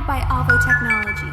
by Avo Technology.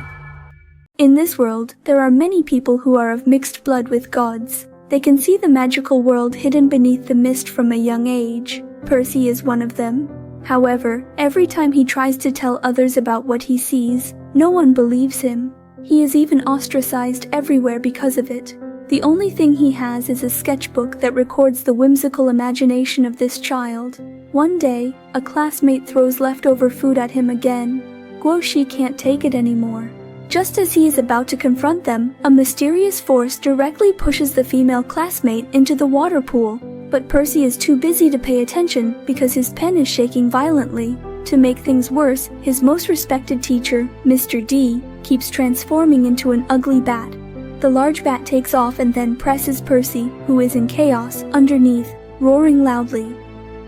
In this world, there are many people who are of mixed blood with gods. They can see the magical world hidden beneath the mist from a young age. Percy is one of them. However, every time he tries to tell others about what he sees, no one believes him. He is even ostracized everywhere because of it. The only thing he has is a sketchbook that records the whimsical imagination of this child. One day, a classmate throws leftover food at him again. Guoshi can't take it anymore. Just as he is about to confront them, a mysterious force directly pushes the female classmate into the water pool. But Percy is too busy to pay attention because his pen is shaking violently. To make things worse, his most respected teacher, Mr. D, keeps transforming into an ugly bat. The large bat takes off and then presses Percy, who is in chaos, underneath, roaring loudly.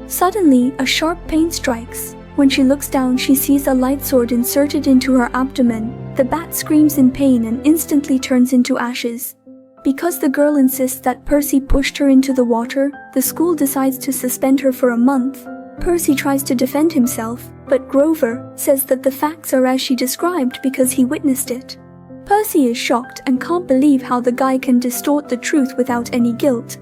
Suddenly, a sharp pain strikes. When she looks down, she sees a light sword inserted into her abdomen. The bat screams in pain and instantly turns into ashes. Because the girl insists that Percy pushed her into the water, the school decides to suspend her for a month. Percy tries to defend himself, but Grover says that the facts are as she described because he witnessed it. Percy is shocked and can't believe how the guy can distort the truth without any guilt.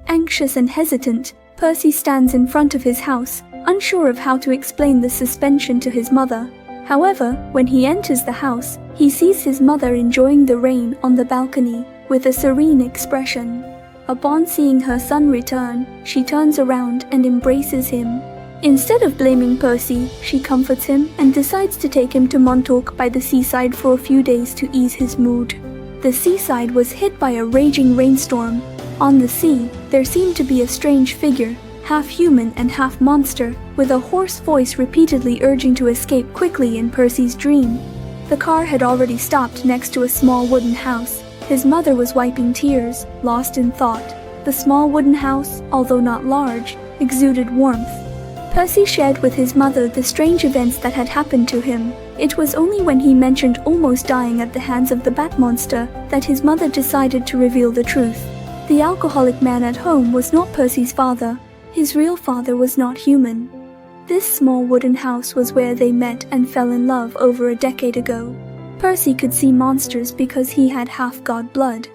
Anxious and hesitant, Percy stands in front of his house, unsure of how to explain the suspension to his mother. However, when he enters the house, he sees his mother enjoying the rain on the balcony, with a serene expression. Upon seeing her son return, she turns around and embraces him. Instead of blaming Percy, she comforts him and decides to take him to Montauk by the seaside for a few days to ease his mood. The seaside was hit by a raging rainstorm. On the sea, there seemed to be a strange figure, half human and half monster, with a hoarse voice repeatedly urging to escape quickly in Percy's dream. The car had already stopped next to a small wooden house. His mother was wiping tears, lost in thought. The small wooden house, although not large, exuded warmth. Percy shared with his mother the strange events that had happened to him. It was only when he mentioned almost dying at the hands of the bat monster that his mother decided to reveal the truth. The alcoholic man at home was not Percy's father. His real father was not human. This small wooden house was where they met and fell in love over a decade ago. Percy could see monsters because he had half-god blood.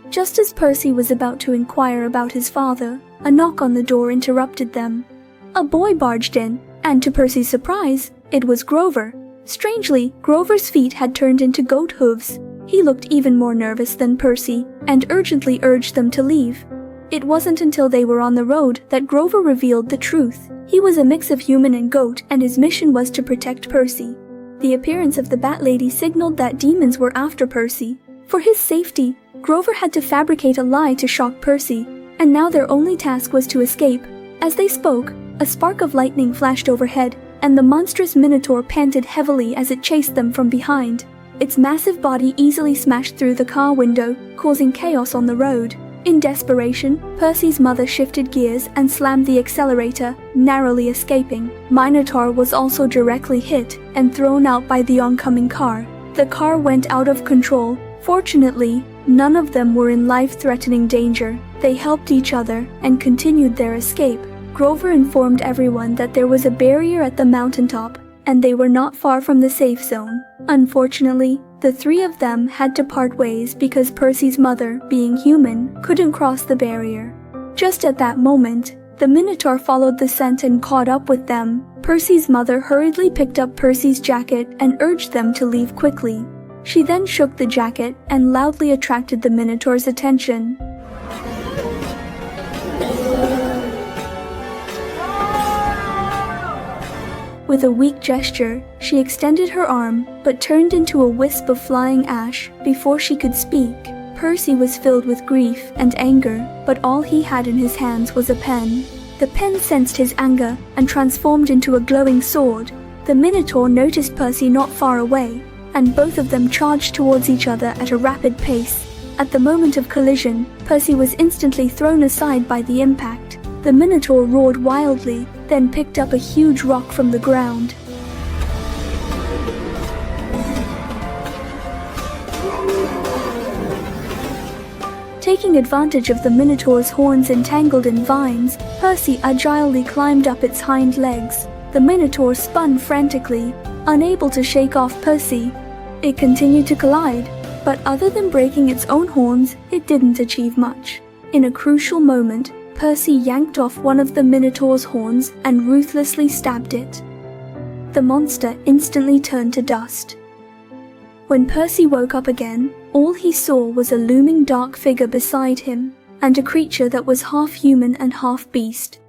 Just as Percy was about to inquire about his father, a knock on the door interrupted them. A boy barged in, and to Percy's surprise, it was Grover. Strangely, Grover's feet had turned into goat hooves. He looked even more nervous than Percy, and urgently urged them to leave. It wasn't until they were on the road that Grover revealed the truth. He was a mix of human and goat, and his mission was to protect Percy. The appearance of the Bat Lady signaled that demons were after Percy. For his safety, Grover had to fabricate a lie to shock Percy, and now their only task was to escape. As they spoke, a spark of lightning flashed overhead, and the monstrous Minotaur panted heavily as it chased them from behind. Its massive body easily smashed through the car window, causing chaos on the road. In desperation, Percy's mother shifted gears and slammed the accelerator, narrowly escaping. Minotaur was also directly hit and thrown out by the oncoming car. The car went out of control. Fortunately, none of them were in life-threatening danger. They helped each other and continued their escape. Grover informed everyone that there was a barrier at the mountaintop, and they were not far from the safe zone. Unfortunately, the three of them had to part ways because Percy's mother, being human, couldn't cross the barrier. Just at that moment, the Minotaur followed the scent and caught up with them. Percy's mother hurriedly picked up Percy's jacket and urged them to leave quickly. She then shook the jacket and loudly attracted the Minotaur's attention. With a weak gesture, she extended her arm, but turned into a wisp of flying ash before she could speak. Percy was filled with grief and anger, but all he had in his hands was a pen. The pen sensed his anger and transformed into a glowing sword. The Minotaur noticed Percy not far away, and both of them charged towards each other at a rapid pace. At the moment of collision, Percy was instantly thrown aside by the impact. The Minotaur roared wildly, then picked up a huge rock from the ground. Taking advantage of the Minotaur's horns entangled in vines, Percy agilely climbed up its hind legs. The Minotaur spun frantically. unable to shake off Percy. It continued to collide, but other than breaking its own horns, it didn't achieve much. In a crucial moment, Percy yanked off one of the Minotaur's horns and ruthlessly stabbed it. The monster instantly turned to dust. When Percy woke up again, all he saw was a looming dark figure beside him, and a creature that was half human and half beast.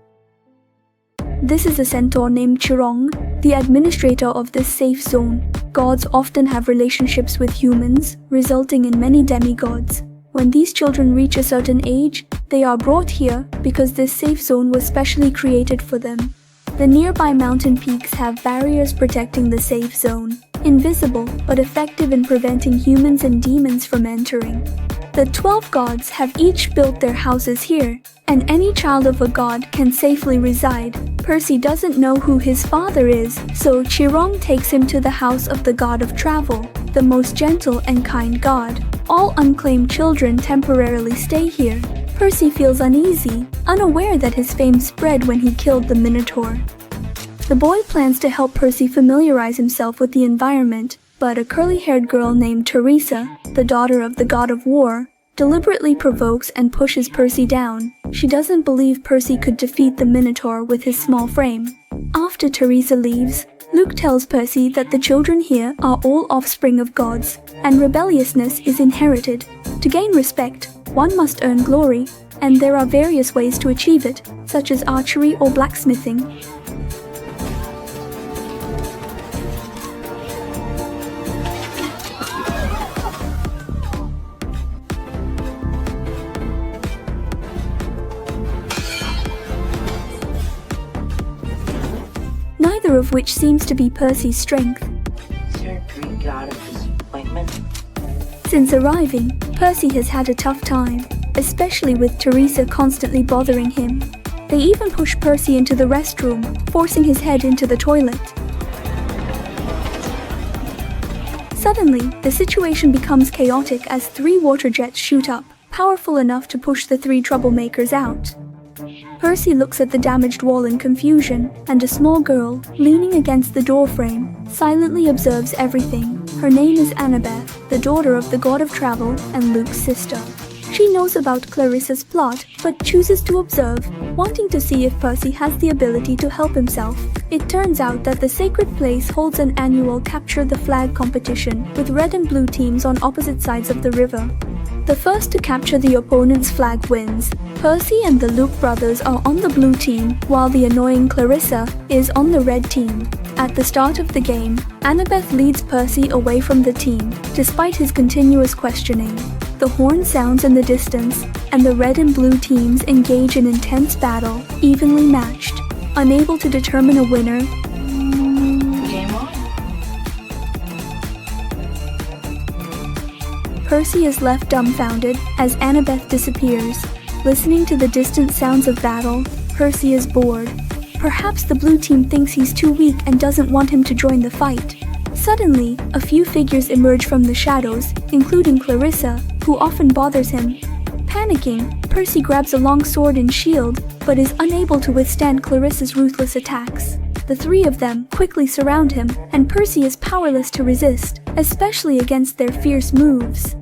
This is a centaur named Chirong, the administrator of this safe zone. Gods often have relationships with humans, resulting in many demigods. When these children reach a certain age, they are brought here because this safe zone was specially created for them. The nearby mountain peaks have barriers protecting the safe zone, invisible but effective in preventing humans and demons from entering. The 12 gods have each built their houses here, and any child of a god can safely reside. Percy doesn't know who his father is, so Chirong takes him to the house of the god of travel, the most gentle and kind god. All unclaimed children temporarily stay here. Percy feels uneasy, unaware that his fame spread when he killed the Minotaur. The boy plans to help Percy familiarize himself with the environment, but a curly-haired girl named Teresa, the daughter of the god of war, deliberately provokes and pushes Percy down. She doesn't believe Percy could defeat the Minotaur with his small frame. After Teresa leaves, Luke tells Percy that the children here are all offspring of gods, and rebelliousness is inherited. To gain respect, one must earn glory, and there are various ways to achieve it, such as archery or blacksmithing. Neither of which seems to be Percy's strength. Is there a Greek god of disappointment? Since arriving, Percy has had a tough time, especially with Teresa constantly bothering him. They even push Percy into the restroom, forcing his head into the toilet. Suddenly, the situation becomes chaotic as 3 water jets shoot up, powerful enough to push the 3 troublemakers out. Percy looks at the damaged wall in confusion, and a small girl, leaning against the doorframe, silently observes everything. Her name is Annabeth, the daughter of the god of travel and Luke's sister. She knows about Clarissa's plot, but chooses to observe, wanting to see if Percy has the ability to help himself. It turns out that the sacred place holds an annual Capture the Flag competition, with red and blue teams on opposite sides of the river. The first to capture the opponent's flag wins. Percy and the Luke brothers are on the blue team, while the annoying Clarissa is on the red team. At the start of the game, Annabeth leads Percy away from the team, despite his continuous questioning. The horn sounds in the distance, and the red and blue teams engage in intense battle, evenly matched. Unable to determine a winner, Game on. Percy is left dumbfounded as Annabeth disappears. Listening to the distant sounds of battle, Percy is bored. Perhaps the blue team thinks he's too weak and doesn't want him to join the fight. Suddenly, a few figures emerge from the shadows, including Clarissa, who often bothers him. Panicking, Percy grabs a long sword and shield, but is unable to withstand Clarissa's ruthless attacks. The 3 of them quickly surround him, and Percy is powerless to resist, especially against their fierce moves.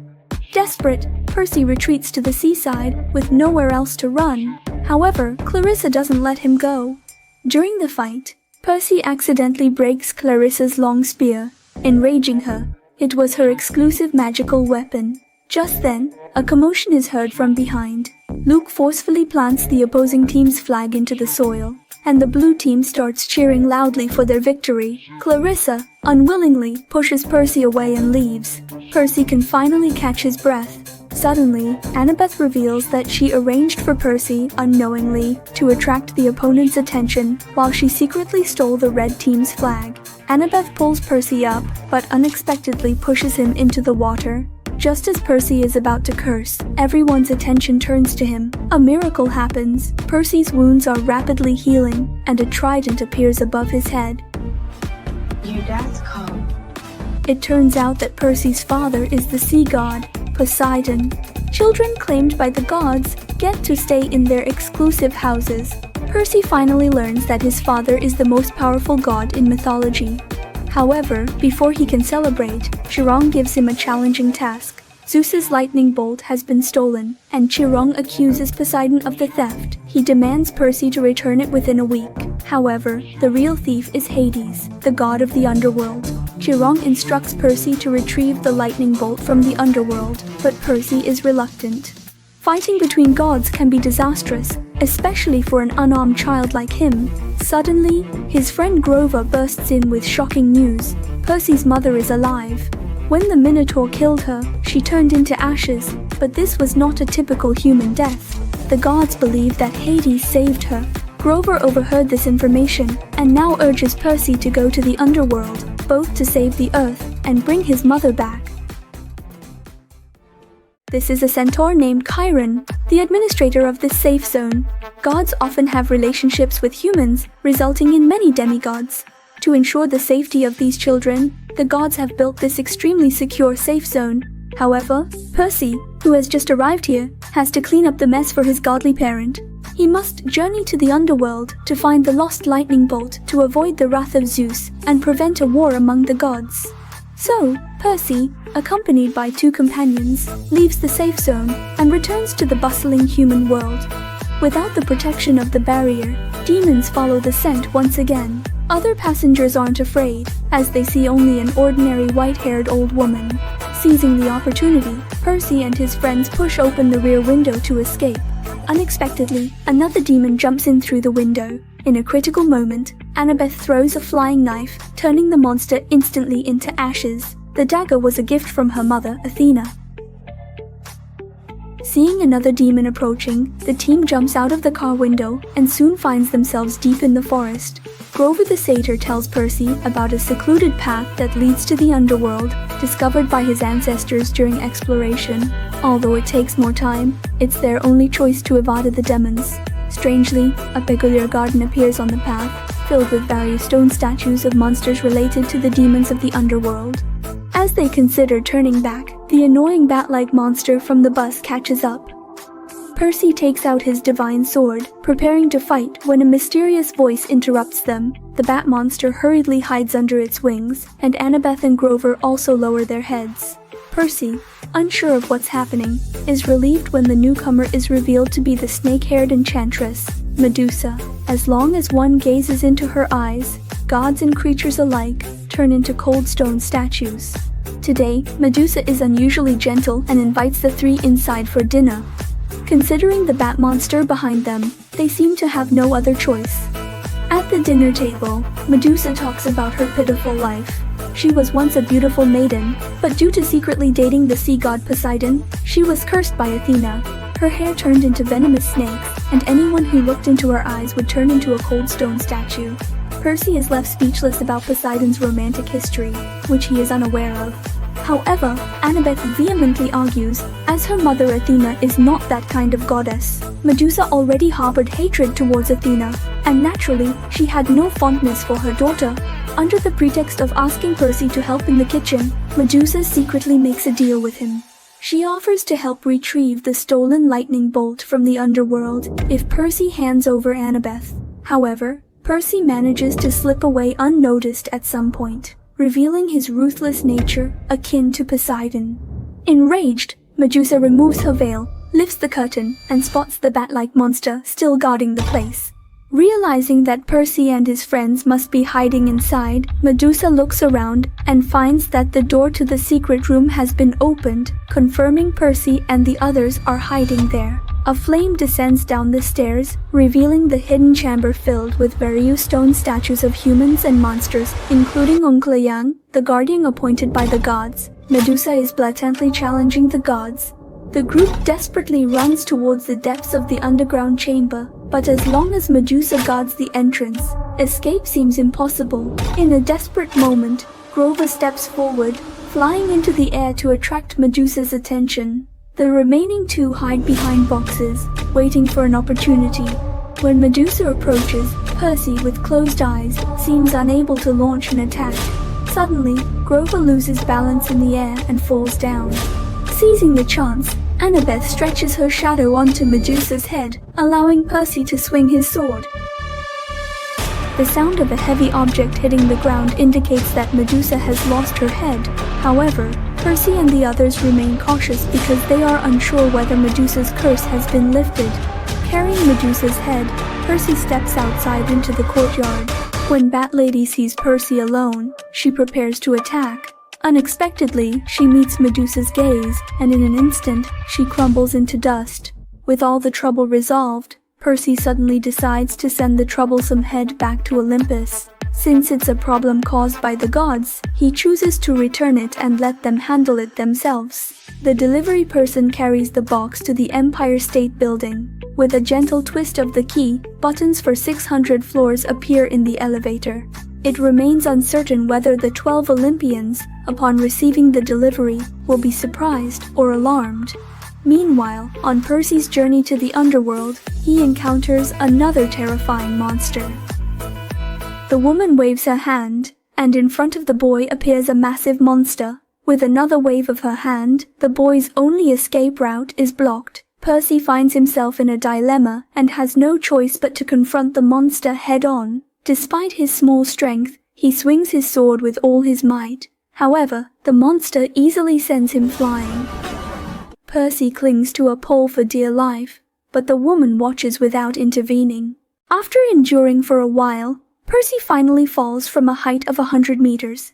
Desperate, Percy retreats to the seaside, with nowhere else to run. However, Clarissa doesn't let him go. During the fight, Percy accidentally breaks Clarissa's long spear, enraging her. It was her exclusive magical weapon. Just then, a commotion is heard from behind. Luke forcefully plants the opposing team's flag into the soil, and the blue team starts cheering loudly for their victory. Clarissa, unwillingly, pushes Percy away and leaves. Percy can finally catch his breath. Suddenly, Annabeth reveals that she arranged for Percy, unknowingly, to attract the opponent's attention while she secretly stole the red team's flag. Annabeth pulls Percy up, but unexpectedly pushes him into the water. Just as Percy is about to curse, everyone's attention turns to him. A miracle happens. Percy's wounds are rapidly healing, and a trident appears above his head. Your dad's called. It turns out that Percy's father is the sea god, Poseidon. Children claimed by the gods get to stay in their exclusive houses. Percy finally learns that his father is the most powerful god in mythology. However, before he can celebrate, Chirong gives him a challenging task. Zeus's lightning bolt has been stolen, and Chirong accuses Poseidon of the theft. He demands Percy to return it within a week. However, the real thief is Hades, the god of the underworld. Chirong instructs Percy to retrieve the lightning bolt from the underworld, but Percy is reluctant. Fighting between gods can be disastrous, especially for an unarmed child like him. Suddenly, his friend Grover bursts in with shocking news. Percy's mother is alive. When the Minotaur killed her, she turned into ashes, but this was not a typical human death. The gods believe that Hades saved her. Grover overheard this information, and now urges Percy to go to the underworld, both to save the Earth and bring his mother back. This is a centaur named Chiron, the administrator of this safe zone. Gods often have relationships with humans, resulting in many demigods. To ensure the safety of these children, the gods have built this extremely secure safe zone. However, Percy, who has just arrived here, has to clean up the mess for his godly parent. He must journey to the underworld to find the lost lightning bolt to avoid the wrath of Zeus and prevent a war among the gods. So, Percy, accompanied by 2 companions, leaves the safe zone and returns to the bustling human world. Without the protection of the barrier, demons follow the scent once again. Other passengers aren't afraid, as they see only an ordinary white-haired old woman. Seizing the opportunity, Percy and his friends push open the rear window to escape. Unexpectedly, another demon jumps in through the window. In a critical moment, Annabeth throws a flying knife, turning the monster instantly into ashes. The dagger was a gift from her mother, Athena. Seeing another demon approaching, the team jumps out of the car window and soon finds themselves deep in the forest. Grover the satyr tells Percy about a secluded path that leads to the underworld, discovered by his ancestors during exploration. Although it takes more time, it's their only choice to evade the demons. Strangely, a peculiar garden appears on the path, filled with various stone statues of monsters related to the demons of the underworld. As they consider turning back, the annoying bat-like monster from the bus catches up. Percy takes out his divine sword, preparing to fight when a mysterious voice interrupts them. The bat monster hurriedly hides under its wings, and Annabeth and Grover also lower their heads. Percy, unsure of what's happening, is relieved when the newcomer is revealed to be the snake-haired enchantress, Medusa. As long as one gazes into her eyes, gods and creatures alike turn into cold stone statues. Today, Medusa is unusually gentle and invites the 3 inside for dinner. Considering the bat monster behind them, they seem to have no other choice. At the dinner table, Medusa talks about her pitiful life. She was once a beautiful maiden, but due to secretly dating the sea god Poseidon, she was cursed by Athena. Her hair turned into venomous snakes, and anyone who looked into her eyes would turn into a cold stone statue. Percy is left speechless about Poseidon's romantic history, which he is unaware of. However, Annabeth vehemently argues, as her mother Athena is not that kind of goddess. Medusa already harbored hatred towards Athena, and naturally, she had no fondness for her daughter. Under the pretext of asking Percy to help in the kitchen, Medusa secretly makes a deal with him. She offers to help retrieve the stolen lightning bolt from the underworld if Percy hands over Annabeth. However, Percy manages to slip away unnoticed at some point, revealing his ruthless nature, akin to Poseidon. Enraged, Medusa removes her veil, lifts the curtain, and spots the bat-like monster still guarding the place. Realizing that Percy and his friends must be hiding inside, Medusa looks around and finds that the door to the secret room has been opened, confirming Percy and the others are hiding there. A flame descends down the stairs, revealing the hidden chamber filled with various stone statues of humans and monsters, including Yang, the guardian appointed by the gods. Medusa is blatantly challenging the gods. The group desperately runs towards the depths of the underground chamber, but as long as Medusa guards the entrance, escape seems impossible. In a desperate moment, Grover steps forward, flying into the air to attract Medusa's attention. The remaining 2 hide behind boxes, waiting for an opportunity. When Medusa approaches, Percy, with closed eyes, seems unable to launch an attack. Suddenly, Grover loses balance in the air and falls down. Seizing the chance, Annabeth stretches her shadow onto Medusa's head, allowing Percy to swing his sword. The sound of a heavy object hitting the ground indicates that Medusa has lost her head. However, Percy and the others remain cautious because they are unsure whether Medusa's curse has been lifted. Carrying Medusa's head, Percy steps outside into the courtyard. When Bat Lady sees Percy alone, she prepares to attack. Unexpectedly, she meets Medusa's gaze, and in an instant, she crumbles into dust. With all the trouble resolved, Percy suddenly decides to send the troublesome head back to Olympus. Since it's a problem caused by the gods, he chooses to return it and let them handle it themselves. The delivery person carries the box to the Empire State Building. With a gentle twist of the key, buttons for 600 floors appear in the elevator. It remains uncertain whether the 12 Olympians, upon receiving the delivery, will be surprised or alarmed. Meanwhile, on Percy's journey to the underworld, he encounters another terrifying monster. The woman waves her hand, and in front of the boy appears a massive monster. With another wave of her hand, the boy's only escape route is blocked. Percy finds himself in a dilemma and has no choice but to confront the monster head-on. Despite his small strength, he swings his sword with all his might. However, the monster easily sends him flying. Percy clings to a pole for dear life, but the woman watches without intervening. After enduring for a while, Percy finally falls from a height of 100 meters.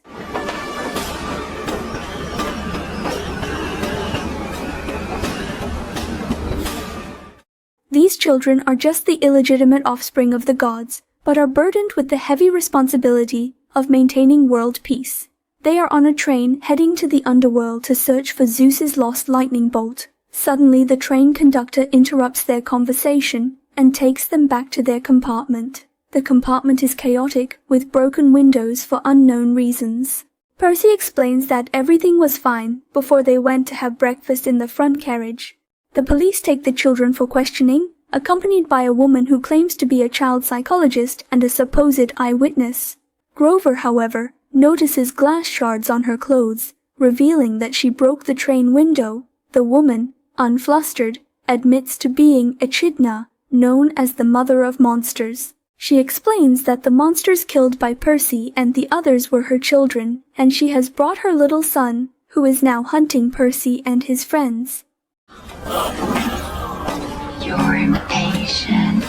These children are just the illegitimate offspring of the gods, but are burdened with the heavy responsibility of maintaining world peace. They are on a train heading to the underworld to search for Zeus's lost lightning bolt. Suddenly, the train conductor interrupts their conversation and takes them back to their compartment. The compartment is chaotic, with broken windows for unknown reasons. Percy explains that everything was fine before they went to have breakfast in the front carriage. The police take the children for questioning, accompanied by a woman who claims to be a child psychologist and a supposed eyewitness. Grover, however, notices glass shards on her clothes, revealing that she broke the train window. The woman, unflustered, admits to being Echidna, known as the Mother of Monsters. She explains that the monsters killed by Percy and the others were her children, and she has brought her little son, who is now hunting Percy and his friends. You're impatient,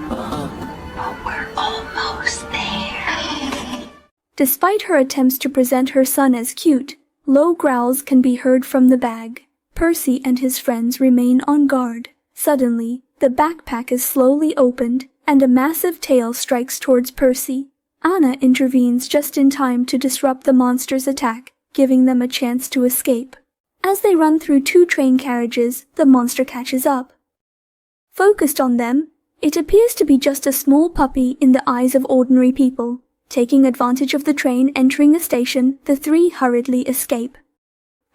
but we're almost there. Despite her attempts to present her son as cute, low growls can be heard from the bag. Percy and his friends remain on guard. Suddenly, the backpack is slowly opened, and a massive tail strikes towards Percy. Anna intervenes just in time to disrupt the monster's attack, giving them a chance to escape. As they run through 2 train carriages, the monster catches up. Focused on them, it appears to be just a small puppy in the eyes of ordinary people. Taking advantage of the train entering a station, the 3 hurriedly escape.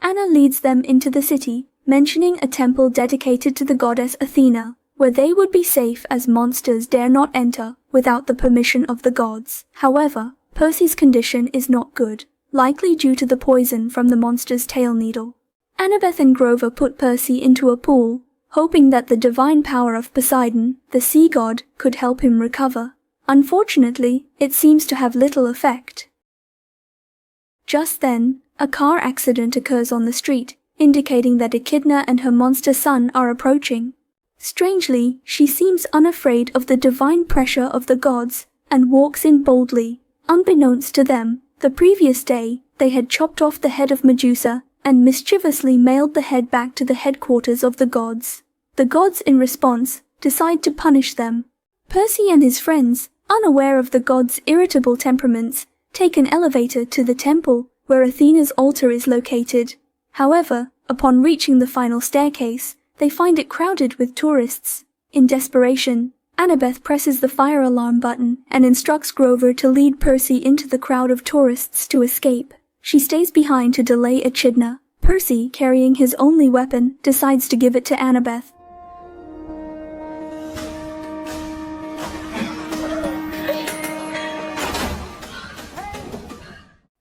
Anna leads them into the city, mentioning a temple dedicated to the goddess Athena, where they would be safe as monsters dare not enter without the permission of the gods. However, Percy's condition is not good, likely due to the poison from the monster's tail needle. Annabeth and Grover put Percy into a pool, hoping that the divine power of Poseidon, the sea god, could help him recover. Unfortunately, it seems to have little effect. Just then, a car accident occurs on the street, indicating that Echidna and her monster son are approaching. Strangely, she seems unafraid of the divine pressure of the gods and walks in boldly. Unbeknownst to them, the previous day, they had chopped off the head of Medusa and mischievously mailed the head back to the headquarters of the gods. The gods, in response, decide to punish them. Percy and his friends, unaware of the gods' irritable temperaments, take an elevator to the temple where Athena's altar is located. However, upon reaching the final staircase, they find it crowded with tourists. In desperation, Annabeth presses the fire alarm button and instructs Grover to lead Percy into the crowd of tourists to escape. She stays behind to delay Echidna. Percy, carrying his only weapon, decides to give it to Annabeth.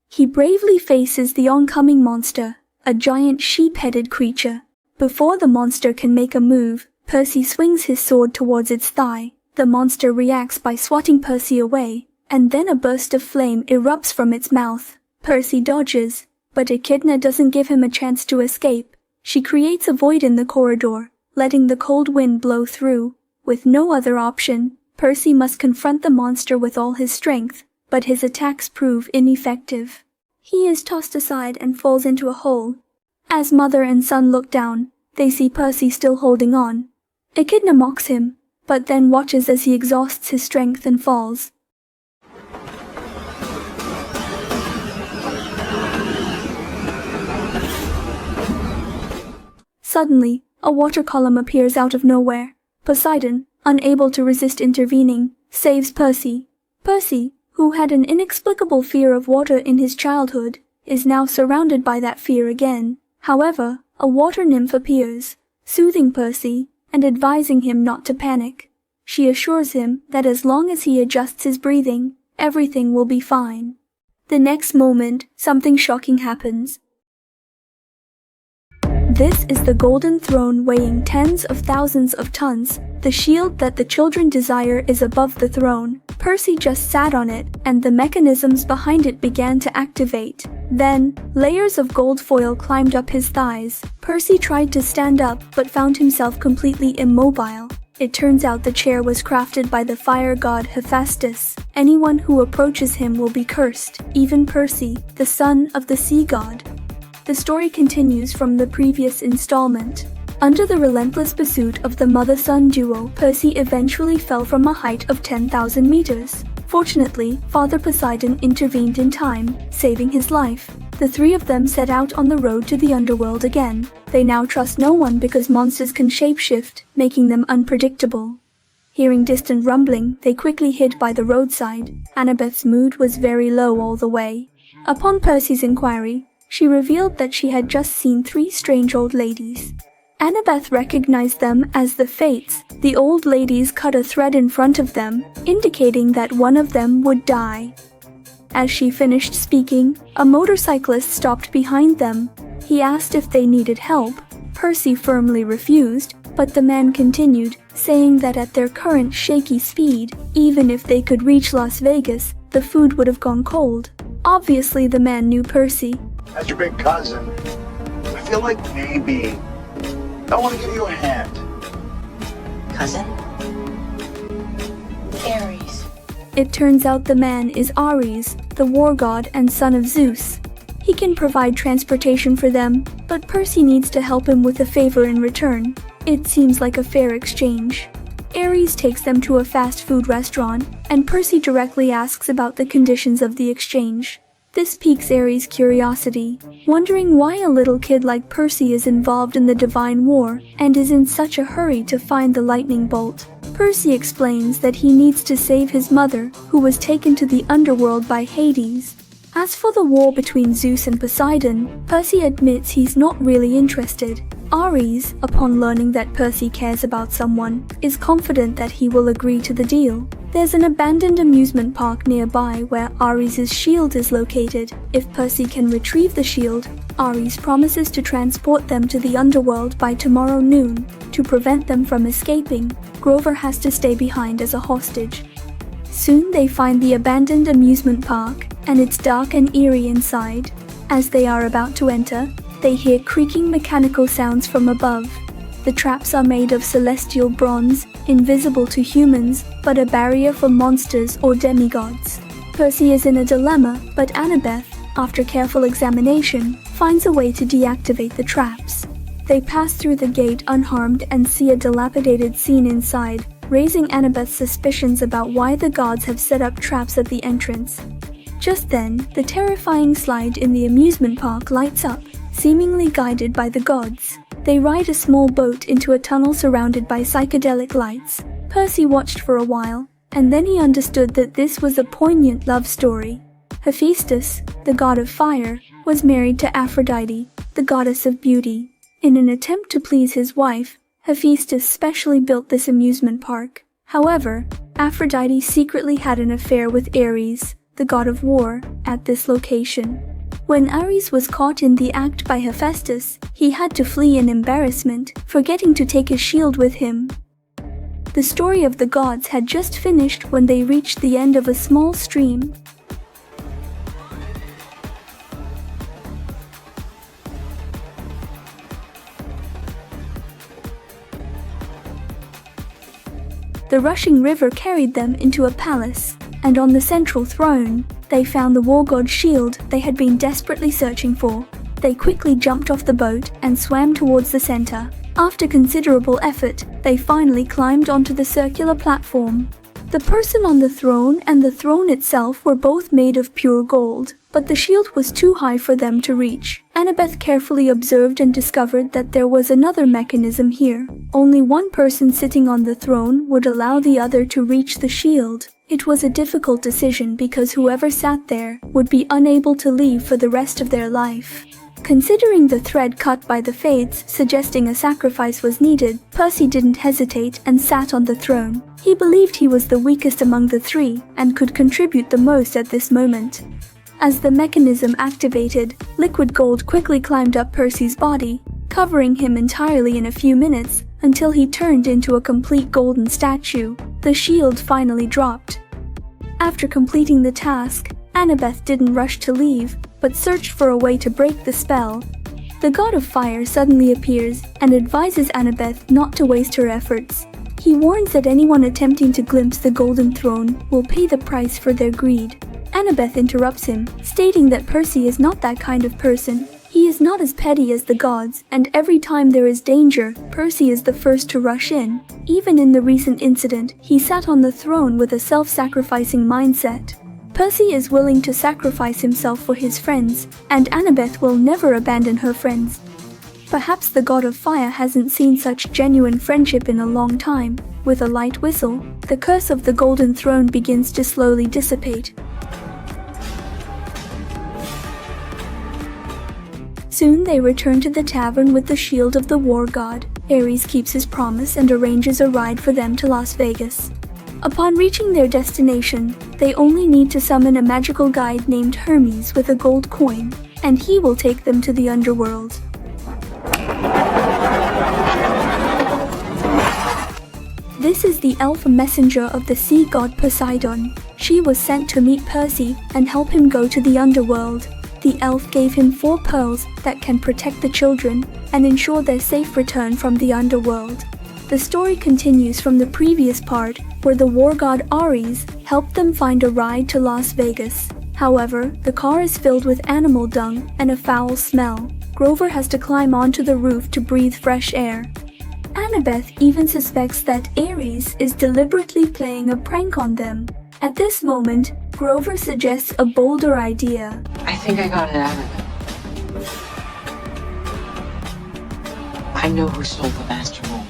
He bravely faces the oncoming monster, a giant sheep-headed creature. Before the monster can make a move, Percy swings his sword towards its thigh. The monster reacts by swatting Percy away, and then a burst of flame erupts from its mouth. Percy dodges, but Echidna doesn't give him a chance to escape. She creates a void in the corridor, letting the cold wind blow through. With no other option, Percy must confront the monster with all his strength, but his attacks prove ineffective. He is tossed aside and falls into a hole. As mother and son look down, they see Percy still holding on. Echidna mocks him, but then watches as he exhausts his strength and falls. Suddenly, a water column appears out of nowhere. Poseidon, unable to resist intervening, saves Percy. Percy, who had an inexplicable fear of water in his childhood, is now surrounded by that fear again. However, a water nymph appears, soothing Percy and advising him not to panic. She assures him that as long as he adjusts his breathing, everything will be fine. The next moment, something shocking happens. This is the golden throne weighing tens of thousands of tons. The shield that the children desire is above the throne. Percy just sat on it, and the mechanisms behind it began to activate. Then, layers of gold foil climbed up his thighs. Percy tried to stand up, but found himself completely immobile. It turns out the chair was crafted by the fire god Hephaestus. Anyone who approaches him will be cursed, even Percy, the son of the sea god. The story continues from the previous installment. Under the relentless pursuit of the mother-son duo, Percy eventually fell from a height of 10,000 meters. Fortunately, Father Poseidon intervened in time, saving his life. The three of them set out on the road to the underworld again. They now trust no one because monsters can shapeshift, making them unpredictable. Hearing distant rumbling, they quickly hid by the roadside. Annabeth's mood was very low all the way. Upon Percy's inquiry, she revealed that she had just seen three strange old ladies. Annabeth recognized them as the Fates. The old ladies cut a thread in front of them, indicating that one of them would die. As she finished speaking, a motorcyclist stopped behind them. He asked if they needed help. Percy firmly refused, but the man continued, saying that at their current shaky speed, even if they could reach Las Vegas, the food would have gone cold. Obviously, the man knew Percy. As your big cousin, I feel like maybe I want to give you a hand. Cousin? Ares. It turns out the man is Ares, the war god and son of Zeus. He can provide transportation for them, but Percy needs to help him with a favor in return. It seems like a fair exchange. Ares takes them to a fast food restaurant, and Percy directly asks about the conditions of the exchange. This piques Ares' curiosity, wondering why a little kid like Percy is involved in the divine war and is in such a hurry to find the lightning bolt. Percy explains that he needs to save his mother, who was taken to the underworld by Hades. As for the war between Zeus and Poseidon, Percy admits he's not really interested. Ares, upon learning that Percy cares about someone, is confident that he will agree to the deal. There's an abandoned amusement park nearby where Ares' shield is located. If Percy can retrieve the shield, Ares promises to transport them to the underworld by tomorrow noon. To prevent them from escaping, Grover has to stay behind as a hostage. Soon they find the abandoned amusement park, and it's dark and eerie inside. As they are about to enter, they hear creaking mechanical sounds from above. The traps are made of celestial bronze, invisible to humans, but a barrier for monsters or demigods. Percy is in a dilemma, but Annabeth, after careful examination, finds a way to deactivate the traps. They pass through the gate unharmed and see a dilapidated scene inside, raising Annabeth's suspicions about why the gods have set up traps at the entrance. Just then, the terrifying slide in the amusement park lights up, seemingly guided by the gods. They ride a small boat into a tunnel surrounded by psychedelic lights. Percy watched for a while, and then he understood that this was a poignant love story. Hephaestus, the god of fire, was married to Aphrodite, the goddess of beauty. In an attempt to please his wife, Hephaestus specially built this amusement park. However, Aphrodite secretly had an affair with Ares, the god of war, at this location. When Ares was caught in the act by Hephaestus, he had to flee in embarrassment, forgetting to take his shield with him. The story of the gods had just finished when they reached the end of a small stream. The rushing river carried them into a palace, and on the central throne, they found the war god's shield they had been desperately searching for. They quickly jumped off the boat and swam towards the center. After considerable effort, they finally climbed onto the circular platform. The person on the throne and the throne itself were both made of pure gold, but the shield was too high for them to reach. Annabeth carefully observed and discovered that there was another mechanism here. Only one person sitting on the throne would allow the other to reach the shield. It was a difficult decision because whoever sat there would be unable to leave for the rest of their life. Considering the thread cut by the Fates suggesting a sacrifice was needed, Percy didn't hesitate and sat on the throne. He believed he was the weakest among the three and could contribute the most at this moment. As the mechanism activated, liquid gold quickly climbed up Percy's body, covering him entirely in a few minutes until he turned into a complete golden statue. The shield finally dropped. After completing the task, Annabeth didn't rush to leave, but searched for a way to break the spell. The god of fire suddenly appears and advises Annabeth not to waste her efforts. He warns that anyone attempting to glimpse the golden throne will pay the price for their greed. Annabeth interrupts him, stating that Percy is not that kind of person. He is not as petty as the gods, and every time there is danger, Percy is the first to rush in. Even in the recent incident, he sat on the throne with a self-sacrificing mindset. Percy is willing to sacrifice himself for his friends, and Annabeth will never abandon her friends. Perhaps the god of fire hasn't seen such genuine friendship in a long time. With a light whistle, the curse of the golden throne begins to slowly dissipate. Soon they return to the tavern with the shield of the war god. Ares keeps his promise and arranges a ride for them to Las Vegas. Upon reaching their destination, they only need to summon a magical guide named Hermes with a gold coin, and he will take them to the underworld. This is the elf messenger of the sea god Poseidon. She was sent to meet Percy and help him go to the underworld. The elf gave him 4 pearls that can protect the children and ensure their safe return from the underworld. The story continues from the previous part, where the war god Ares helped them find a ride to Las Vegas. However, the car is filled with animal dung and a foul smell. Grover has to climb onto the roof to breathe fresh air. Annabeth even suspects that Ares is deliberately playing a prank on them. At this moment, Grover suggests a bolder idea. I think I got it out of it. I know who stole the master mold.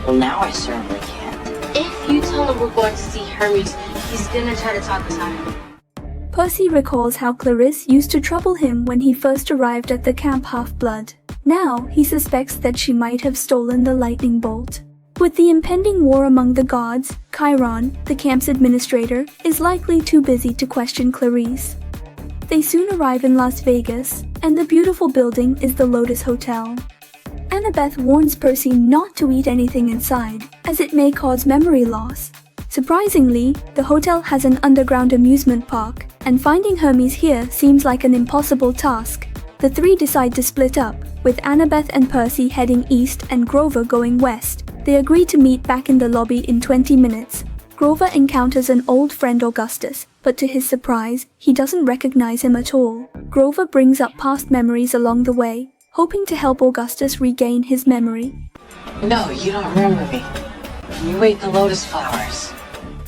Well, now I certainly can't. If you tell him we're going to see Hermes, he's gonna try to talk us out of it. Percy recalls how Clarisse used to trouble him when he first arrived at the camp Half-Blood. Now, he suspects that she might have stolen the lightning bolt. With the impending war among the gods, Chiron, the camp's administrator, is likely too busy to question Clarisse. They soon arrive in Las Vegas, and the beautiful building is the Lotus Hotel. Annabeth warns Percy not to eat anything inside, as it may cause memory loss. Surprisingly, the hotel has an underground amusement park, and finding Hermes here seems like an impossible task. The three decide to split up, with Annabeth and Percy heading east and Grover going west. They agree to meet back in the lobby in 20 minutes. Grover encounters an old friend Augustus, but to his surprise, he doesn't recognize him at all. Grover brings up past memories along the way, hoping to help Augustus regain his memory. No, you don't remember me. You ate the lotus flowers.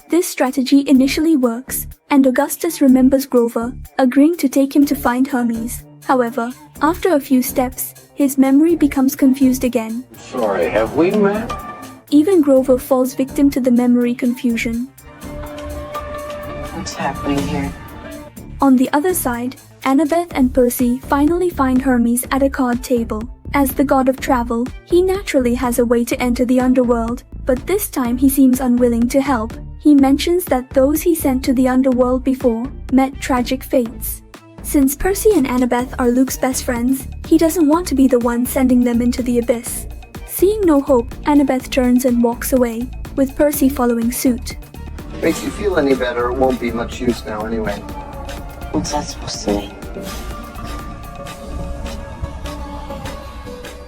This strategy initially works, and Augustus remembers Grover, agreeing to take him to find Hermes. However, after a few steps, his memory becomes confused again. Sorry, have we met? Even Grover falls victim to the memory confusion. What's happening here? On the other side, Annabeth and Percy finally find Hermes at a card table. As the god of travel, he naturally has a way to enter the underworld, but this time he seems unwilling to help. He mentions that those he sent to the underworld before met tragic fates. Since Percy and Annabeth are Luke's best friends, he doesn't want to be the one sending them into the abyss. Seeing no hope, Annabeth turns and walks away, with Percy following suit. Makes you feel any better, it won't be much use now anyway. What's that supposed to mean?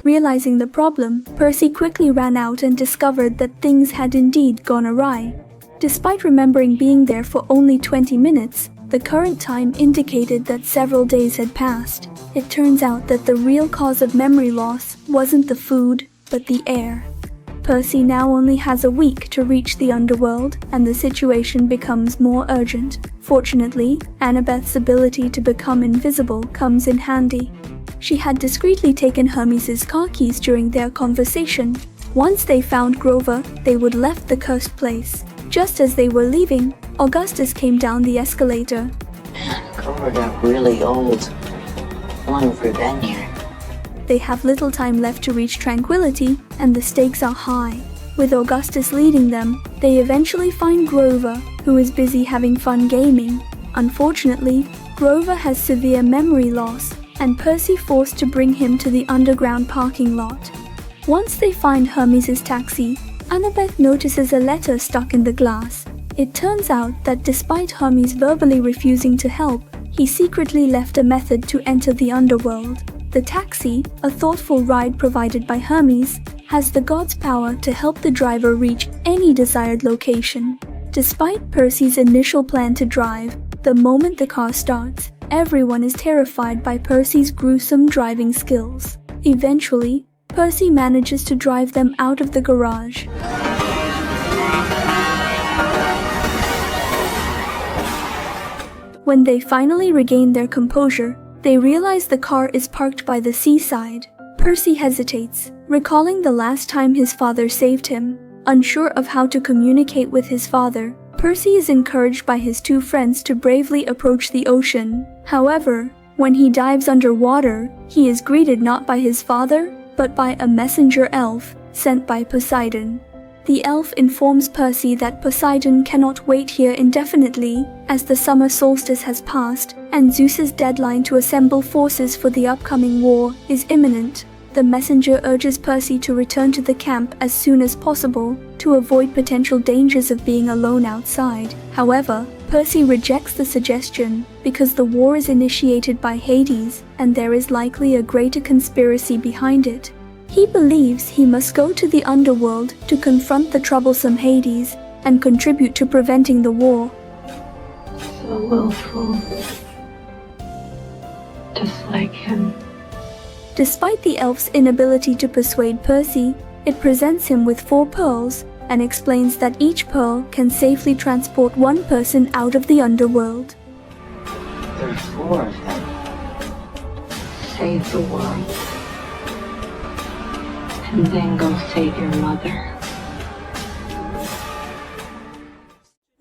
Realizing the problem, Percy quickly ran out and discovered that things had indeed gone awry. Despite remembering being there for only 20 minutes, the current time indicated that several days had passed. It turns out that the real cause of memory loss wasn't the food, but the air. Percy now only has a week to reach the underworld, and the situation becomes more urgent. Fortunately, Annabeth's ability to become invisible comes in handy. She had discreetly taken Hermes' car keys during their conversation. Once they found Grover, they would left the cursed place. Just as they were leaving, Augustus came down the escalator. Man, Grover got really old. I want to revenge here. They have little time left to reach Tranquility, and the stakes are high. With Augustus leading them, they eventually find Grover, who is busy having fun gaming. Unfortunately, Grover has severe memory loss, and Percy forced to bring him to the underground parking lot. Once they find Hermes' taxi, Annabeth notices a letter stuck in the glass. It turns out that despite Hermes verbally refusing to help, he secretly left a method to enter the underworld. The taxi, a thoughtful ride provided by Hermes, has the god's power to help the driver reach any desired location. Despite Percy's initial plan to drive, the moment the car starts, everyone is terrified by Percy's gruesome driving skills. Eventually, Percy manages to drive them out of the garage. When they finally regain their composure, they realize the car is parked by the seaside. Percy hesitates, recalling the last time his father saved him. Unsure of how to communicate with his father, Percy is encouraged by his two friends to bravely approach the ocean. However, when he dives underwater, he is greeted not by his father, but by a messenger elf sent by Poseidon. The elf informs Percy that Poseidon cannot wait here indefinitely, as the summer solstice has passed, and Zeus's deadline to assemble forces for the upcoming war is imminent. The messenger urges Percy to return to the camp as soon as possible, to avoid potential dangers of being alone outside. However, Percy rejects the suggestion, because the war is initiated by Hades, and there is likely a greater conspiracy behind it. He believes he must go to the underworld to confront the troublesome Hades and contribute to preventing the war. So willful. Just like him. Despite the elf's inability to persuade Percy, it presents him with 4 pearls and explains that each pearl can safely transport one person out of the underworld. There are 4 of them. Save the world. And then go save your mother.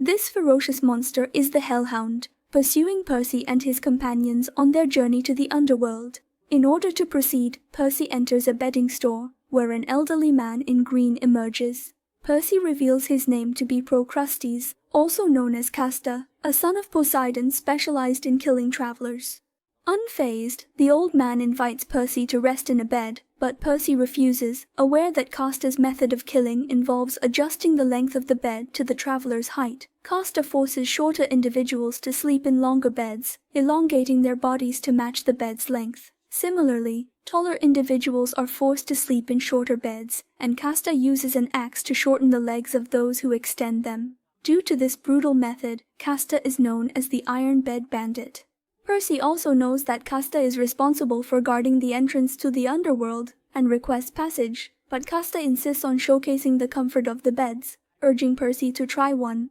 This ferocious monster is the Hellhound, pursuing Percy and his companions on their journey to the underworld. In order to proceed, Percy enters a bedding store, where an elderly man in green emerges. Percy reveals his name to be Procrustes, also known as Castor, a son of Poseidon specialized in killing travelers. Unfazed, the old man invites Percy to rest in a bed, but Percy refuses, aware that Castor's method of killing involves adjusting the length of the bed to the traveler's height. Castor forces shorter individuals to sleep in longer beds, elongating their bodies to match the bed's length. Similarly, taller individuals are forced to sleep in shorter beds, and Castor uses an axe to shorten the legs of those who extend them. Due to this brutal method, Castor is known as the Iron Bed Bandit. Percy also knows that Castor is responsible for guarding the entrance to the underworld and requests passage, but Castor insists on showcasing the comfort of the beds, urging Percy to try one.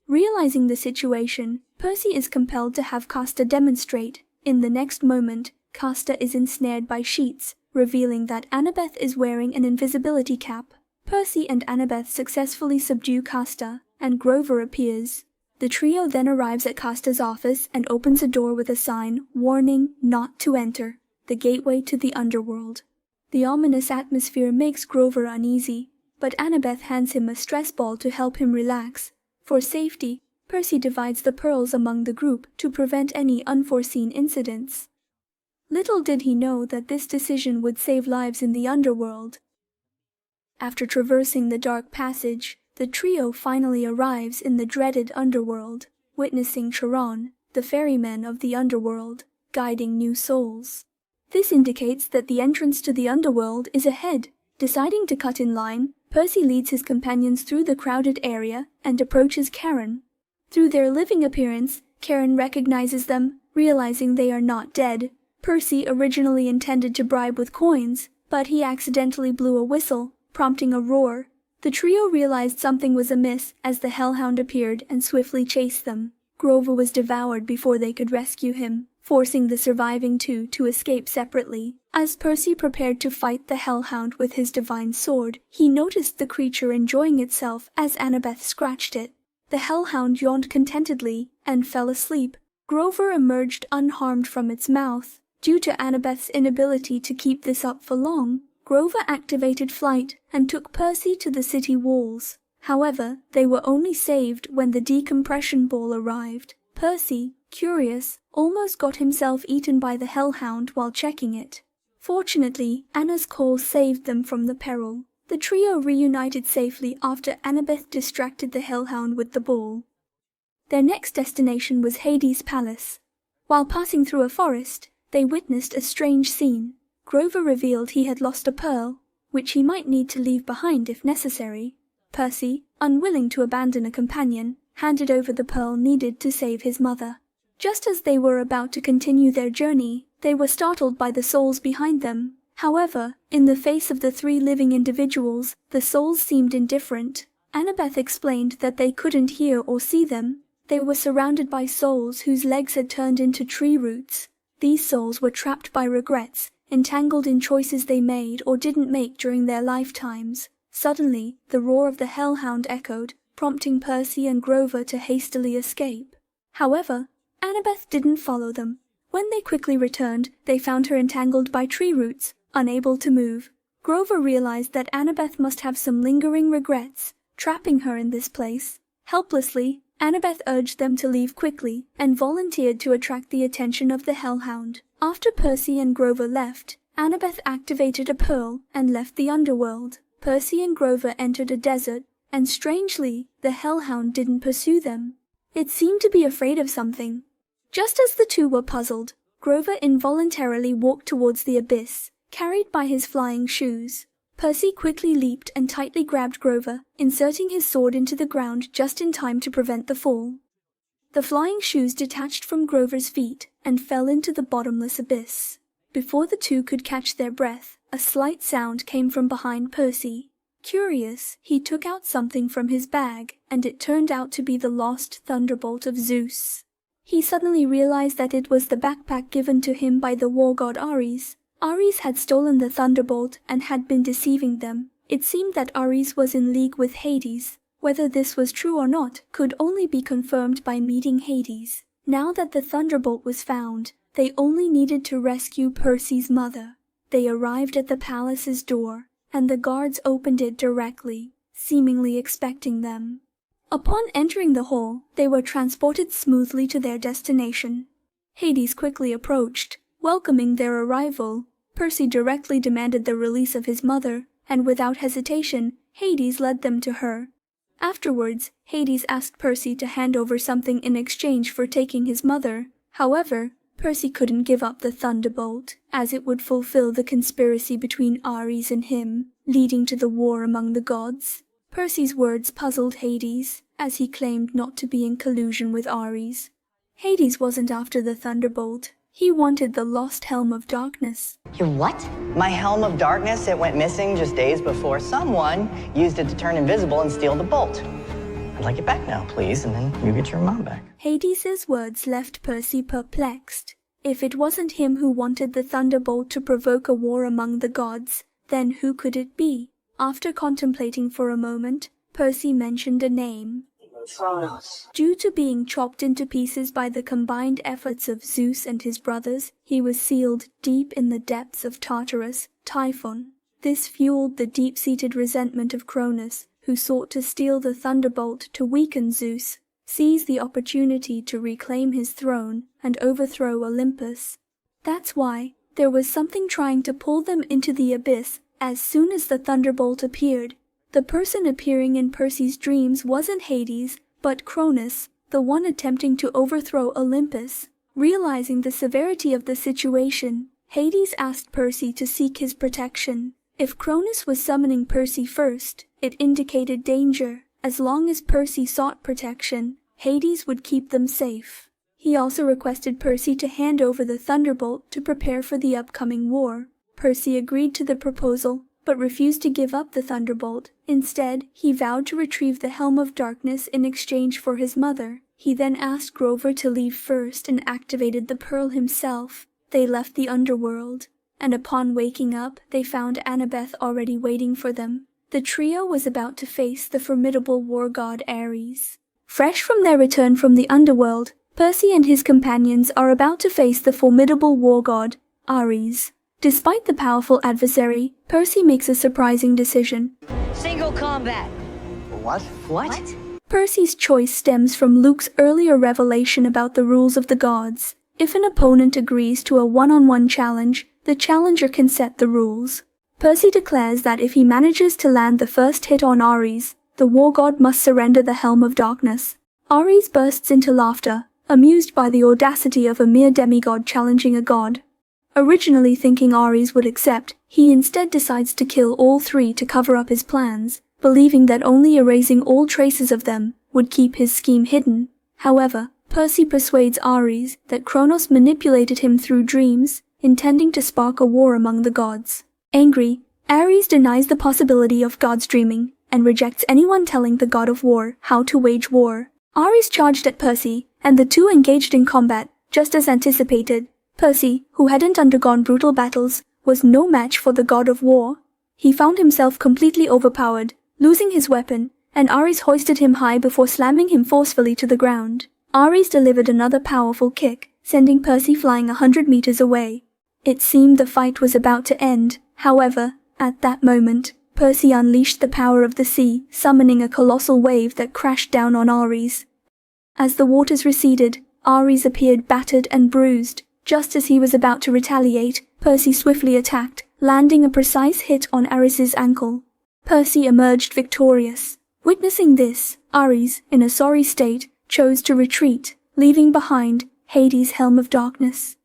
Realizing the situation, Percy is compelled to have Castor demonstrate. In the next moment, Castor is ensnared by sheets, revealing that Annabeth is wearing an invisibility cap. Percy and Annabeth successfully subdue Castor, and Grover appears. The trio then arrives at Castor's office and opens a door with a sign warning not to enter, the gateway to the underworld. The ominous atmosphere makes Grover uneasy, but Annabeth hands him a stress ball to help him relax. For safety, Percy divides the pearls among the group to prevent any unforeseen incidents. Little did he know that this decision would save lives in the underworld. After traversing the dark passage, the trio finally arrives in the dreaded underworld, witnessing Charon, the ferryman of the underworld, guiding new souls. This indicates that the entrance to the underworld is ahead. Deciding to cut in line, Percy leads his companions through the crowded area and approaches Karen. Through their living appearance, Karen recognizes them, realizing they are not dead. Percy originally intended to bribe with coins, but he accidentally blew a whistle, prompting a roar. The trio realized something was amiss as the hellhound appeared and swiftly chased them. Grover was devoured before they could rescue him, forcing the surviving two to escape separately. As Percy prepared to fight the hellhound with his divine sword, he noticed the creature enjoying itself as Annabeth scratched it. The hellhound yawned contentedly and fell asleep. Grover emerged unharmed from its mouth. Due to Annabeth's inability to keep this up for long, Grover activated flight and took Percy to the city walls. However, they were only saved when the decompression ball arrived. Percy, curious, almost got himself eaten by the hellhound while checking it. Fortunately, Anna's call saved them from the peril. The trio reunited safely after Annabeth distracted the hellhound with the ball. Their next destination was Hades' palace. While passing through a forest, they witnessed a strange scene. Grover revealed he had lost a pearl, which he might need to leave behind if necessary. Percy, unwilling to abandon a companion, handed over the pearl needed to save his mother. Just as they were about to continue their journey, they were startled by the souls behind them. However, in the face of the three living individuals, the souls seemed indifferent. Annabeth explained that they couldn't hear or see them. They were surrounded by souls whose legs had turned into tree roots. These souls were trapped by regrets, entangled in choices they made or didn't make during their lifetimes. Suddenly, the roar of the hellhound echoed, prompting Percy and Grover to hastily escape. However, Annabeth didn't follow them. When they quickly returned, they found her entangled by tree roots, unable to move. Grover realized that Annabeth must have some lingering regrets, trapping her in this place. Helplessly, Annabeth urged them to leave quickly and volunteered to attract the attention of the hellhound. After Percy and Grover left, Annabeth activated a pearl and left the underworld. Percy and Grover entered a desert, and strangely, the hellhound didn't pursue them. It seemed to be afraid of something. Just as the two were puzzled, Grover involuntarily walked towards the abyss, carried by his flying shoes. Percy quickly leaped and tightly grabbed Grover, inserting his sword into the ground just in time to prevent the fall. The flying shoes detached from Grover's feet and fell into the bottomless abyss. Before the two could catch their breath, a slight sound came from behind Percy. Curious, he took out something from his bag, and it turned out to be the lost thunderbolt of Zeus. He suddenly realized that it was the backpack given to him by the war god Ares. Ares had stolen the thunderbolt and had been deceiving them. It seemed that Ares was in league with Hades. Whether this was true or not could only be confirmed by meeting Hades. Now that the thunderbolt was found, they only needed to rescue Percy's mother. They arrived at the palace's door, and the guards opened it directly, seemingly expecting them. Upon entering the hall, they were transported smoothly to their destination. Hades quickly approached, welcoming their arrival. Percy directly demanded the release of his mother, and without hesitation, Hades led them to her. Afterwards, Hades asked Percy to hand over something in exchange for taking his mother. However, Percy couldn't give up the thunderbolt, as it would fulfill the conspiracy between Ares and him, leading to the war among the gods. Percy's words puzzled Hades, as he claimed not to be in collusion with Ares. Hades wasn't after the thunderbolt. He wanted the lost Helm of Darkness. Your what? My helm of darkness, it went missing just days before someone used it to turn invisible and steal the bolt. I'd like it back now, please, and then you get your mom back. Hades' words left Percy perplexed. If it wasn't him who wanted the thunderbolt to provoke a war among the gods, then who could it be? After contemplating for a moment, Percy mentioned a name. Kronos. Due to being chopped into pieces by the combined efforts of Zeus and his brothers, he was sealed deep in the depths of Tartarus, Typhon. This fueled the deep-seated resentment of Kronos, who sought to steal the thunderbolt to weaken Zeus, seize the opportunity to reclaim his throne, and overthrow Olympus. That's why there was something trying to pull them into the abyss As soon as the thunderbolt appeared, the person appearing in Percy's dreams wasn't Hades, but Cronus, the one attempting to overthrow Olympus. Realizing the severity of the situation, Hades asked Percy to seek his protection. If Cronus was summoning Percy first, it indicated danger. As long as Percy sought protection, Hades would keep them safe. He also requested Percy to hand over the thunderbolt to prepare for the upcoming war. Percy agreed to the proposal, but refused to give up the thunderbolt. Instead, he vowed to retrieve the Helm of Darkness in exchange for his mother. He then asked Grover to leave first and activated the pearl himself. They left the underworld, and upon waking up, they found Annabeth already waiting for them. The trio was about to face the formidable war god Ares. Fresh from their return from the underworld, Percy and his companions are about to face the formidable war god, Ares. Despite the powerful adversary, Percy makes a surprising decision. Single combat. What? What? Percy's choice stems from Luke's earlier revelation about the rules of the gods. If an opponent agrees to a one-on-one challenge, the challenger can set the rules. Percy declares that if he manages to land the first hit on Ares, the war god must surrender the Helm of Darkness. Ares bursts into laughter, amused by the audacity of a mere demigod challenging a god. Originally thinking Ares would accept, he instead decides to kill all three to cover up his plans, believing that only erasing all traces of them would keep his scheme hidden. However, Percy persuades Ares that Kronos manipulated him through dreams, intending to spark a war among the gods. Angry, Ares denies the possibility of gods dreaming and rejects anyone telling the god of war how to wage war. Ares charged at Percy, and the two engaged in combat, just as anticipated. Percy, who hadn't undergone brutal battles, was no match for the god of war. He found himself completely overpowered, losing his weapon, and Ares hoisted him high before slamming him forcefully to the ground. Ares delivered another powerful kick, sending Percy flying 100 meters away. It seemed the fight was about to end. However, at that moment, Percy unleashed the power of the sea, summoning a colossal wave that crashed down on Ares. As the waters receded, Ares appeared battered and bruised. Just as he was about to retaliate, Percy swiftly attacked, landing a precise hit on Ares's ankle. Percy emerged victorious. Witnessing this, Ares, in a sorry state, chose to retreat, leaving behind Hades' Helm of Darkness.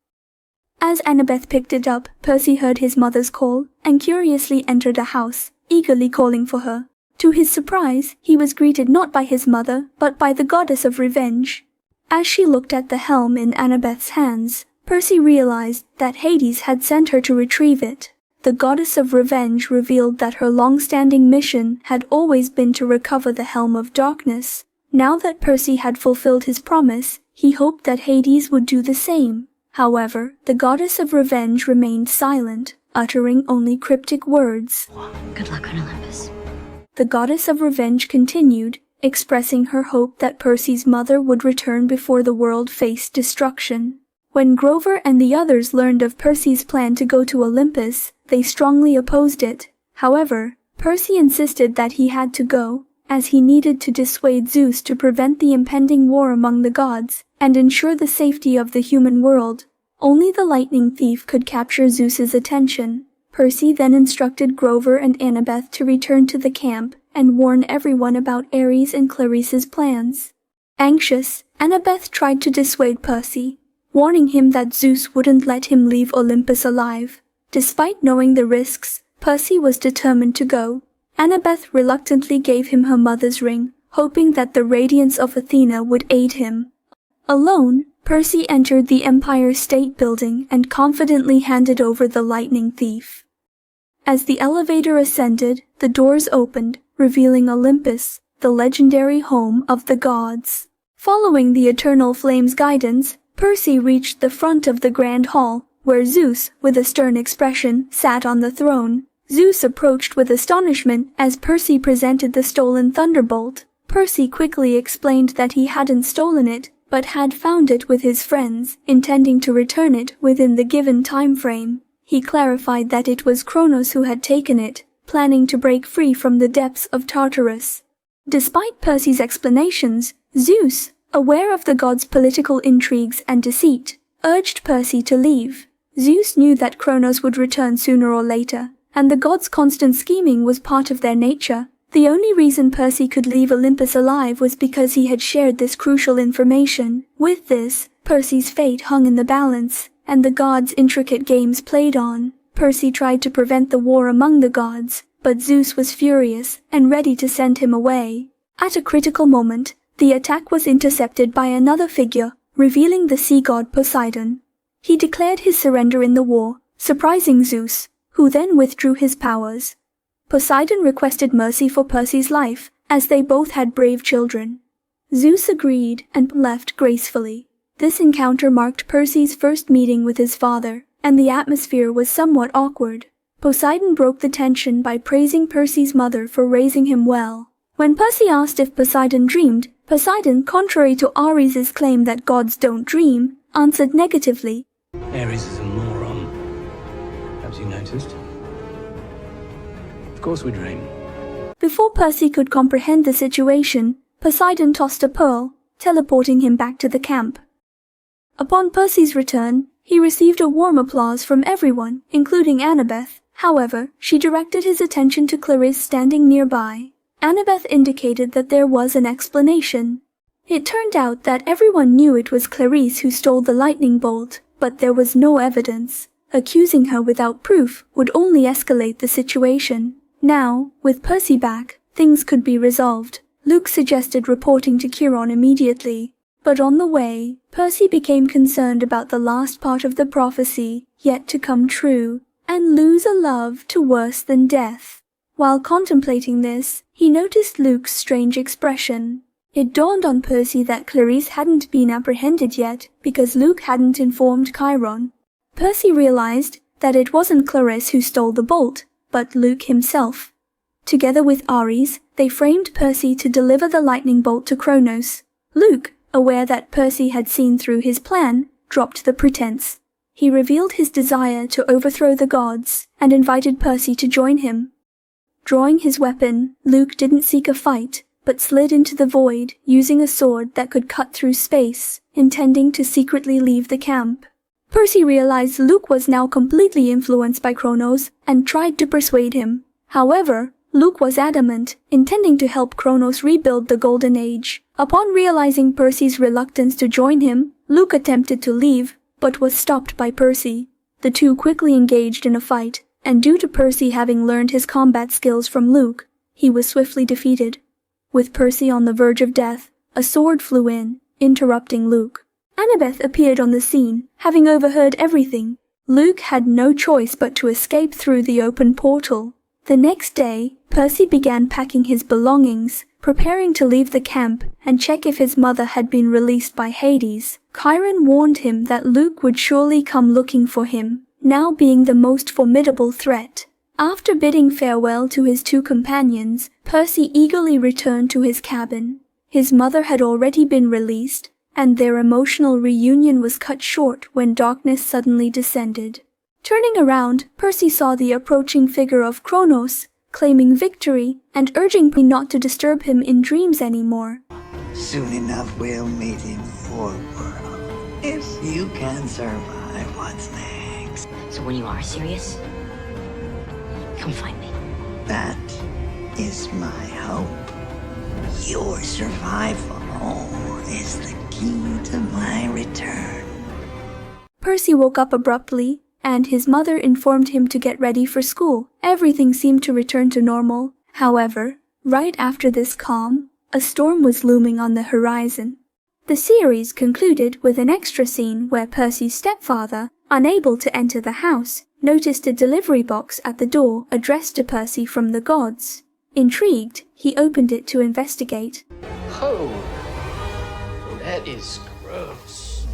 As Annabeth picked it up, Percy heard his mother's call and curiously entered a house, eagerly calling for her. To his surprise, he was greeted not by his mother, but by the goddess of revenge. As she looked at the helm in Annabeth's hands, Percy realized that Hades had sent her to retrieve it. The goddess of revenge revealed that her long-standing mission had always been to recover the Helm of Darkness. Now that Percy had fulfilled his promise, he hoped that Hades would do the same. However, the goddess of revenge remained silent, uttering only cryptic words. Good luck on Olympus. The goddess of revenge continued, expressing her hope that Percy's mother would return before the world faced destruction. When Grover and the others learned of Percy's plan to go to Olympus, they strongly opposed it. However, Percy insisted that he had to go, as he needed to dissuade Zeus to prevent the impending war among the gods and ensure the safety of the human world. Only the lightning thief could capture Zeus's attention. Percy then instructed Grover and Annabeth to return to the camp and warn everyone about Ares and Clarice's plans. Anxious, Annabeth tried to dissuade Percy, warning him that Zeus wouldn't let him leave Olympus alive. Despite knowing the risks, Percy was determined to go. Annabeth reluctantly gave him her mother's ring, hoping that the radiance of Athena would aid him. Alone, Percy entered the Empire State Building and confidently handed over the lightning thief. As the elevator ascended, the doors opened, revealing Olympus, the legendary home of the gods. Following the Eternal Flame's guidance, Percy reached the front of the Grand Hall, where Zeus, with a stern expression, sat on the throne. Zeus approached with astonishment as Percy presented the stolen thunderbolt. Percy quickly explained that he hadn't stolen it, but had found it with his friends, intending to return it within the given time frame. He clarified that it was Kronos who had taken it, planning to break free from the depths of Tartarus. Despite Percy's explanations, Zeus, aware of the gods' political intrigues and deceit, urged Percy to leave. Zeus knew that Kronos would return sooner or later, and the gods' constant scheming was part of their nature. The only reason Percy could leave Olympus alive was because he had shared this crucial information. With this, Percy's fate hung in the balance, and the gods' intricate games played on. Percy tried to prevent the war among the gods, but Zeus was furious and ready to send him away. At a critical moment, the attack was intercepted by another figure, revealing the sea god Poseidon. He declared his surrender in the war, surprising Zeus, who then withdrew his powers. Poseidon requested mercy for Percy's life, as they both had brave children. Zeus agreed and left gracefully. This encounter marked Percy's first meeting with his father, and the atmosphere was somewhat awkward. Poseidon broke the tension by praising Percy's mother for raising him well. When Percy asked if Poseidon dreamed, Poseidon, contrary to Ares' claim that gods don't dream, answered negatively. Ares is a moron. Perhaps you noticed? Of course we dream. Before Percy could comprehend the situation, Poseidon tossed a pearl, teleporting him back to the camp. Upon Percy's return, he received a warm applause from everyone, including Annabeth. However, she directed his attention to Clarisse standing nearby. Annabeth indicated that there was an explanation. It turned out that everyone knew it was Clarisse who stole the lightning bolt, but there was no evidence. Accusing her without proof would only escalate the situation. Now, with Percy back, things could be resolved. Luke suggested reporting to Chiron immediately. But on the way, Percy became concerned about the last part of the prophecy yet to come true, and lose a love to worse than death. While contemplating this, he noticed Luke's strange expression. It dawned on Percy that Clarisse hadn't been apprehended yet because Luke hadn't informed Chiron. Percy realized that it wasn't Clarisse who stole the bolt, but Luke himself. Together with Ares, they framed Percy to deliver the lightning bolt to Kronos. Luke, aware that Percy had seen through his plan, dropped the pretense. He revealed his desire to overthrow the gods and invited Percy to join him. Drawing his weapon, Luke didn't seek a fight, but slid into the void using a sword that could cut through space, intending to secretly leave the camp. Percy realized Luke was now completely influenced by Kronos and tried to persuade him. However, Luke was adamant, intending to help Kronos rebuild the Golden Age. Upon realizing Percy's reluctance to join him, Luke attempted to leave, but was stopped by Percy. The two quickly engaged in a fight, and due to Percy having learned his combat skills from Luke, he was swiftly defeated. With Percy on the verge of death, a sword flew in, interrupting Luke. Annabeth appeared on the scene, having overheard everything. Luke had no choice but to escape through the open portal. The next day, Percy began packing his belongings, preparing to leave the camp and check if his mother had been released by Hades. Chiron warned him that Luke would surely come looking for him, now being the most formidable threat. After bidding farewell to his two companions, Percy eagerly returned to his cabin. His mother had already been released, and their emotional reunion was cut short when darkness suddenly descended. Turning around, Percy saw the approaching figure of Kronos, claiming victory and urging me not to disturb him in dreams anymore. Soon enough we'll meet in Foreworld. If you can survive what's next. So when you are serious, come find me. That is my hope. Your survival is the key to my return. Percy woke up abruptly, and his mother informed him to get ready for school. Everything seemed to return to normal. However, right after this calm, a storm was looming on the horizon. The series concluded with an extra scene where Percy's stepfather, unable to enter the house, noticed a delivery box at the door addressed to Percy from the gods. Intrigued, he opened it to investigate. Oh, that is gross.